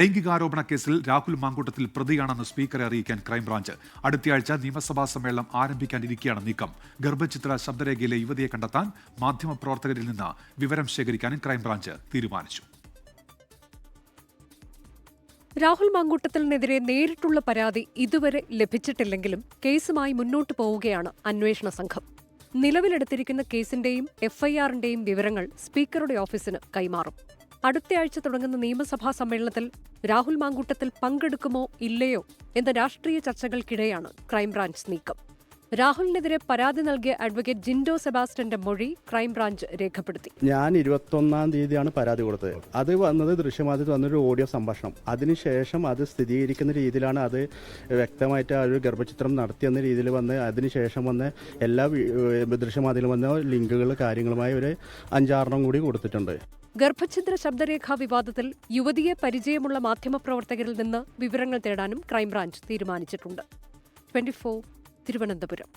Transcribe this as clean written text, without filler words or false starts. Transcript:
ലൈംഗികാരോപണ കേസിൽ രാഹുൽ മാങ്കൂട്ടത്തിൽ പ്രതിയാണെന്ന് സ്പീക്കറെ അറിയിക്കാൻ ക്രൈംബ്രാഞ്ച്. അടുത്തയാഴ്ച നിയമസഭാ സമ്മേളനം ആരംഭിക്കാനിരിക്കെയാണ് നീക്കം. ഗർഭചിത്ര ശബ്ദരേഖയിലെ യുവതിയെ കണ്ടെത്താൻ മാധ്യമപ്രവർത്തകരിൽ നിന്ന് വിവരം ശേഖരിക്കാനും ക്രൈംബ്രാഞ്ച് തീരുമാനിച്ചു. രാഹുൽ മാങ്കൂട്ടത്തിനെതിരെ നേരിട്ടുള്ള പരാതി ഇതുവരെ ലഭിച്ചിട്ടില്ലെങ്കിലും കേസുമായി മുന്നോട്ടു പോവുകയാണ് അന്വേഷണ സംഘം. നിലവിലെടുത്തിരിക്കുന്ന കേസിന്റെയും എഫ്ഐആറിന്റെയും വിവരങ്ങൾ സ്പീക്കറുടെ ഓഫീസിന് കൈമാറും. അടുത്തയാഴ്ച തുടങ്ങുന്ന നിയമസഭാ സമ്മേളനത്തിൽ രാഹുൽ മാങ്കൂട്ടത്തിൽ പങ്കെടുക്കുമോ ഇല്ലയോ എന്ന രാഷ്ട്രീയ ചർച്ചകൾക്കിടെയാണ് ക്രൈംബ്രാഞ്ച് നീക്കം. രാഹുലിനെതിരെ പരാതി നൽകിയ അഡ്വക്കേറ്റ് ജിൻഡോ സെബാസ്റ്റ്യന്റെ മൊഴി ക്രൈംബ്രാഞ്ച് രേഖപ്പെടുത്തി. ഞാൻ 21-ാം തീയതിയാണ് പരാതി കൊടുത്തത്. അത് വന്നത് ദൃശ്യമാധ്യമത്തിൽ വന്നൊരു ഓഡിയോ സംഭാഷണം. അതിനുശേഷം അത് സ്ഥിരീകരിക്കുന്ന രീതിയിലാണ് അത് വ്യക്തമായിട്ട് ആ ഒരു ഗർഭചിത്രം നടത്തിയെന്ന രീതിയിൽ വന്ന് അതിനുശേഷം വന്ന് എല്ലാ ദൃശ്യമാധ്യമത്തിലും വന്ന ലിങ്കുകൾ കാര്യങ്ങളുമായി ഒരു 5-6 കൂടി കൊടുത്തിട്ടുണ്ട്. ഗർഭഛിദ്ര ശബ്ദരേഖാ വിവാദത്തിൽ യുവതിയെ പരിചയമുള്ള മാധ്യമപ്രവർത്തകരിൽ നിന്ന് വിവരങ്ങൾ തേടാനും ക്രൈംബ്രാഞ്ച് തീരുമാനിച്ചിട്ടുണ്ട്. 24 തിരുവനന്തപുരം.